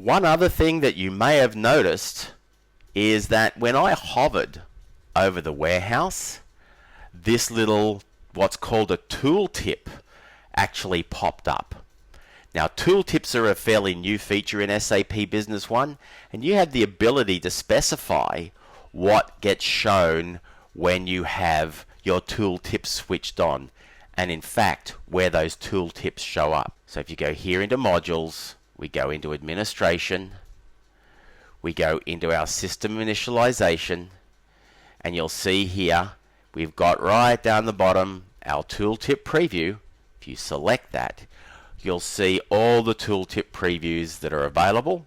One other thing that you may have noticed is that when I hovered over the warehouse, this little what's called a tooltip actually popped up. Now, tooltips are a fairly new feature in SAP Business One, and you have the ability to specify what gets shown when you have your tooltips switched on, and in fact where those tooltips show up. So if you go here into modules, we go into administration, we go into our system initialization, and you'll see here we've got right down the bottom our tooltip preview. If you select that, you'll see all the tooltip previews that are available,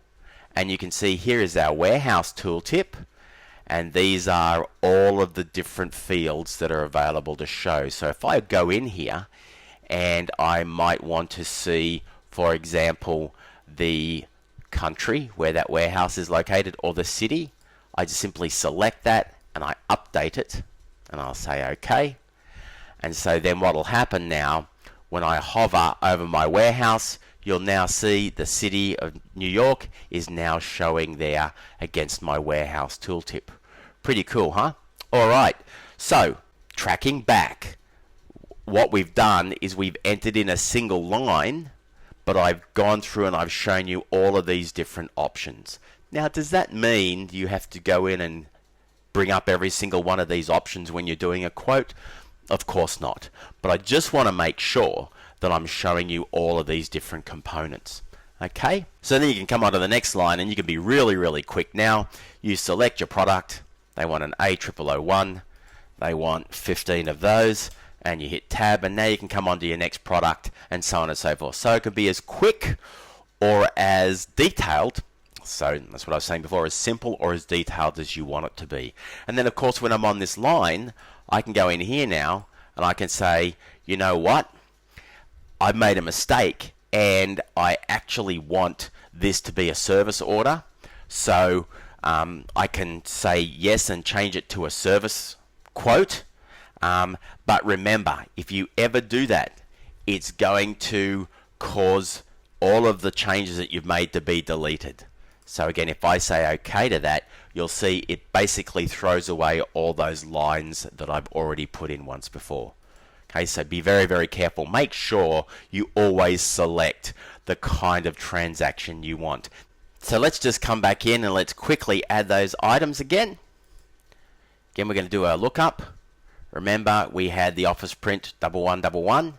and you can see here is our warehouse tooltip, and these are all of the different fields that are available to show. So if I go in here and I might want to see, for example, the country where that warehouse is located or the city, I just simply select that and I update it and I'll say OK. And so then what will happen now, when I hover over my warehouse, you'll now see the city of New York is now showing there against my warehouse tooltip. Pretty cool, huh? Alright, so tracking back, what we've done is we've entered in a single line, but I've gone through and I've shown you all of these different options. Now, does that mean you have to go in and bring up every single one of these options when you're doing a quote? Of course not. But I just want to make sure that I'm showing you all of these different components. Okay? So then you can come on to the next line and you can be really quick now. You select your product. They want an A0001. They want 15 of those. And you hit tab, and now you can come on to your next product, and so on and so forth. So it can be as quick or as detailed, so that's what I was saying before, as simple or as detailed as you want it to be. And then of course when I'm on this line, I can go in here now and I can say, you know what, I've made a mistake and I actually want this to be a service order. So I can say yes and change it to a service quote. But remember, if you ever do that, it's going to cause all of the changes that you've made to be deleted. So again, if I say OK to that, you'll see it basically throws away all those lines that I've already put in once before. Okay, so be very careful. Make sure you always select the kind of transaction you want. So let's just come back in and let's quickly add those items again. Again, we're going to do our lookup. Remember, we had the office print 1111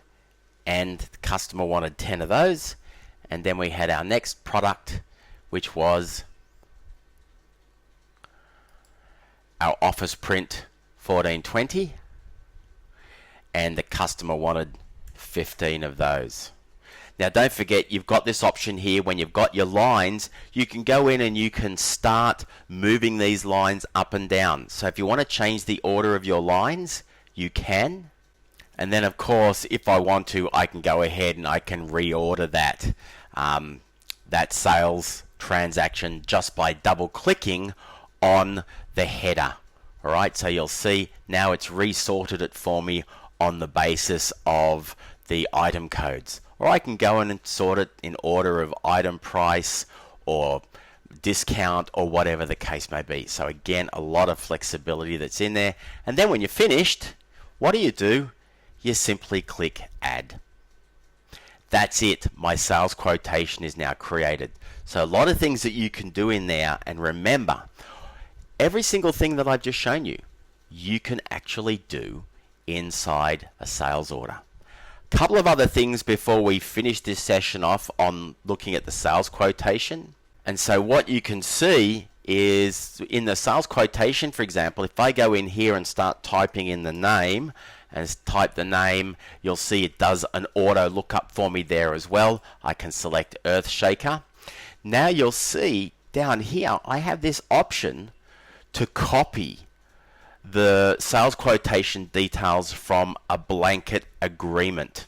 and the customer wanted 10 of those, and then we had our next product, which was our office print 1420, and the customer wanted 15 of those. Now don't forget, you've got this option here. When you've got your lines, you can go in and you can start moving these lines up and down. So if you want to change the order of your lines, you can. And then of course, if I want to, I can go ahead and I can reorder that that sales transaction just by double clicking on the header. All right, so you'll see now it's resorted it for me on the basis of the item codes. Or I can go in and sort it in order of item price or discount or whatever the case may be. So again, a lot of flexibility that's in there. And then when you're finished, what do? You simply click add. That's it. My sales quotation is now created. So a lot of things that you can do in there, and remember, every single thing that I've just shown you, you can actually do inside a sales order. Couple of other things before we finish this session off on looking at the sales quotation. And so what you can see is in the sales quotation, for example, if I go in here and start typing in the name and type the name, you'll see it does an auto lookup for me there as well. I can select Earthshaker. Now you'll see down here I have this option to copy the sales quotation details from a blanket agreement.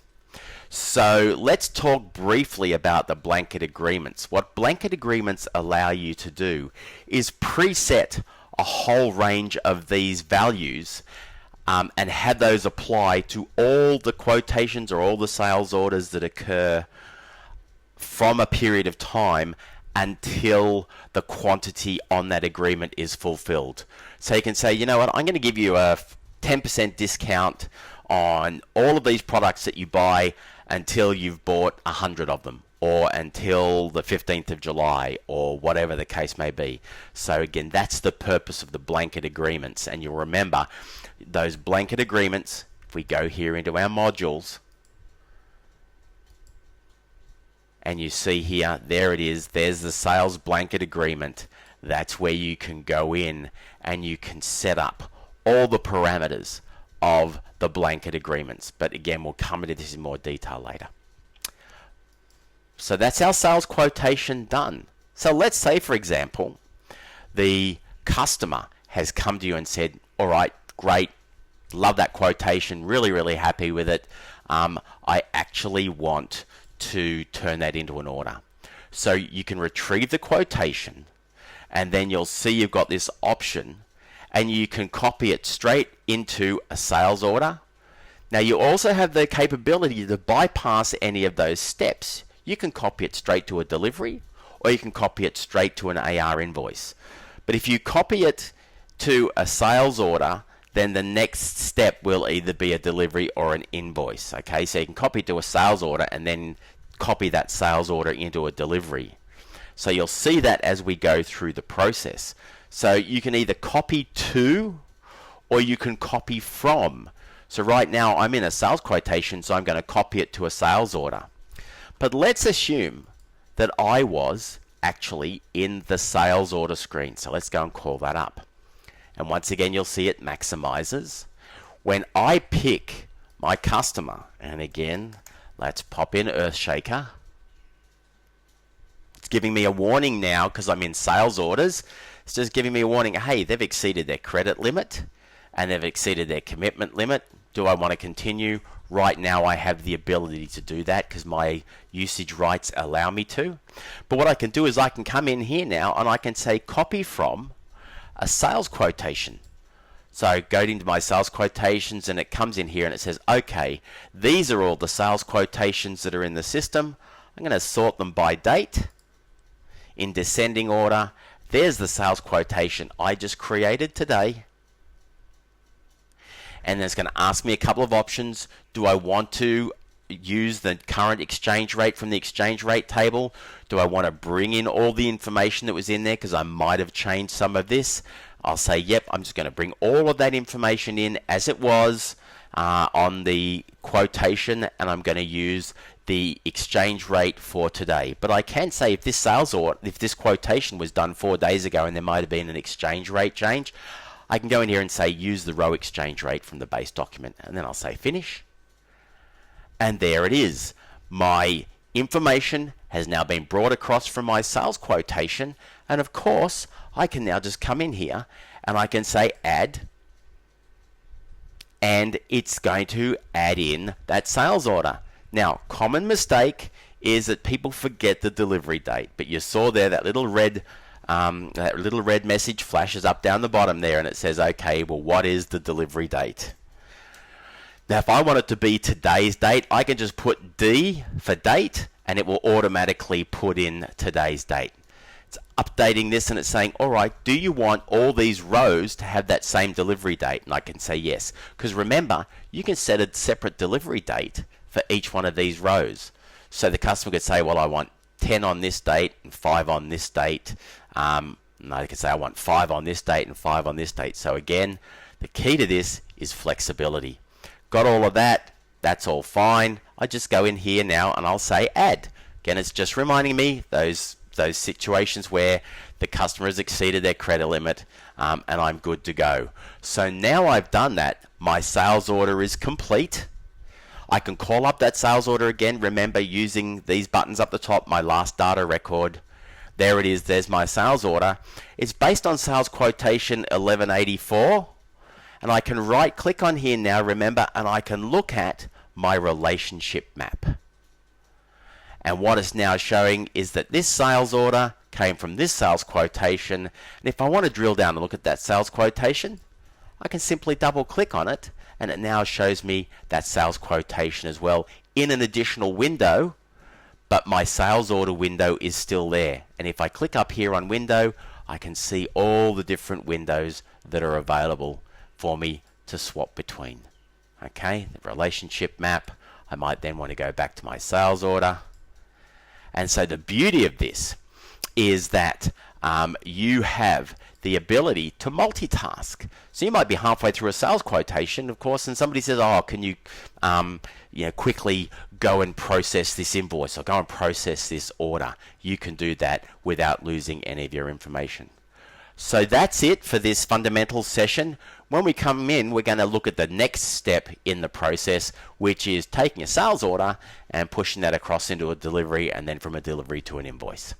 So let's talk briefly about the blanket agreements. What blanket agreements allow you to do is preset a whole range of these values and have those apply to all the quotations or all the sales orders that occur from a period of time until the quantity on that agreement is fulfilled. So you can say, you know what, I'm going to give you a 10% discount on all of these products that you buy until you've bought 100 of them, or until the 15th of July, or whatever the case may be. So again, that's the purpose of the blanket agreements. And you'll remember those blanket agreements, if we go here into our modules, and you see here, there it is, there's the sales blanket agreement. That's where you can go in and you can set up all the parameters of the blanket agreements. But again, we'll come into this in more detail later. So that's our sales quotation done. So let's say, for example, the customer has come to you and said, all right, great, love that quotation, really happy with it. I actually want to turn that into an order. So you can retrieve the quotation, and then you'll see you've got this option, and you can copy it straight into a sales order. Now you also have the capability to bypass any of those steps. You can copy it straight to a delivery, or you can copy it straight to an AR invoice. But if you copy it to a sales order, then the next step will either be a delivery or an invoice. Okay, so you can copy it to a sales order and then copy that sales order into a delivery. So you'll see that as we go through the process. So you can either copy to, or you can copy from. So right now I'm in a sales quotation, so I'm going to copy it to a sales order. But let's assume that I was actually in the sales order screen. So let's go and call that up. And once again, you'll see it maximizes. When I pick my customer, and again, let's pop in Earthshaker. It's giving me a warning now because I'm in sales orders. It's just giving me a warning. Hey, they've exceeded their credit limit and they've exceeded their commitment limit. Do I want to continue? Right now, I have the ability to do that because my usage rights allow me to. But what I can do is I can come in here now and I can say copy from a sales quotation. So I go into my sales quotations and it comes in here and it says, okay, these are all the sales quotations that are in the system. I'm going to sort them by date in descending order. There's the sales quotation I just created today. And then it's going to ask me a couple of options. Do I want to use the current exchange rate from the exchange rate table? Do I want to bring in all the information that was in there because I might have changed some of this? I'll say, yep, I'm just going to bring all of that information in as it was on the quotation, and I'm going to use the exchange rate for today. But I can say if this sales order, if this quotation was done 4 days ago and there might have been an exchange rate change, I can go in here and say use the row exchange rate from the base document, and then I'll say finish. And there it is. My information has now been brought across from my sales quotation, and of course I can now just come in here and I can say add, and it's going to add in that sales order. Now, common mistake is that people forget the delivery date, but you saw there that little red message flashes up down the bottom there, and it says, okay, well, what is the delivery date? Now, if I want it to be today's date, I can just put D for date, and it will automatically put in today's date. It's updating this, and it's saying, all right, do you want all these rows to have that same delivery date? And I can say yes, because remember, you can set a separate delivery date for each one of these rows. So the customer could say, well, I want 10 on this date and 5 on this date. And I can say I want 5 on this date and 5 on this date. So again, the key to this is flexibility. Got all of that, that's all fine. I just go in here now and I'll say add. Again, it's just reminding me those situations where the customer has exceeded their credit limit, and I'm good to go. So now I've done that, my sales order is complete. I can call up that sales order again, remember using these buttons up the top, my last data record. There it is, there's my sales order. It's based on sales quotation 1184, and I can right click on here now, remember, and I can look at my relationship map. And what it's now showing is that this sales order came from this sales quotation, and if I want to drill down and look at that sales quotation, I can simply double click on it, and it now shows me that sales quotation as well in an additional window. but my sales order window is still there. And if I click up here on window, I can see all the different windows that are available for me to swap between. Okay, the relationship map. I might then want to go back to my sales order. And so the beauty of this is that you have the ability to multitask. So you might be halfway through a sales quotation, of course, and somebody says, "Oh, can you, quickly go and process this invoice or go and process this order?" You can do that without losing any of your information. So that's it for this fundamentals session. When we come in, we're going to look at the next step in the process, which is taking a sales order and pushing that across into a delivery, and then from a delivery to an invoice.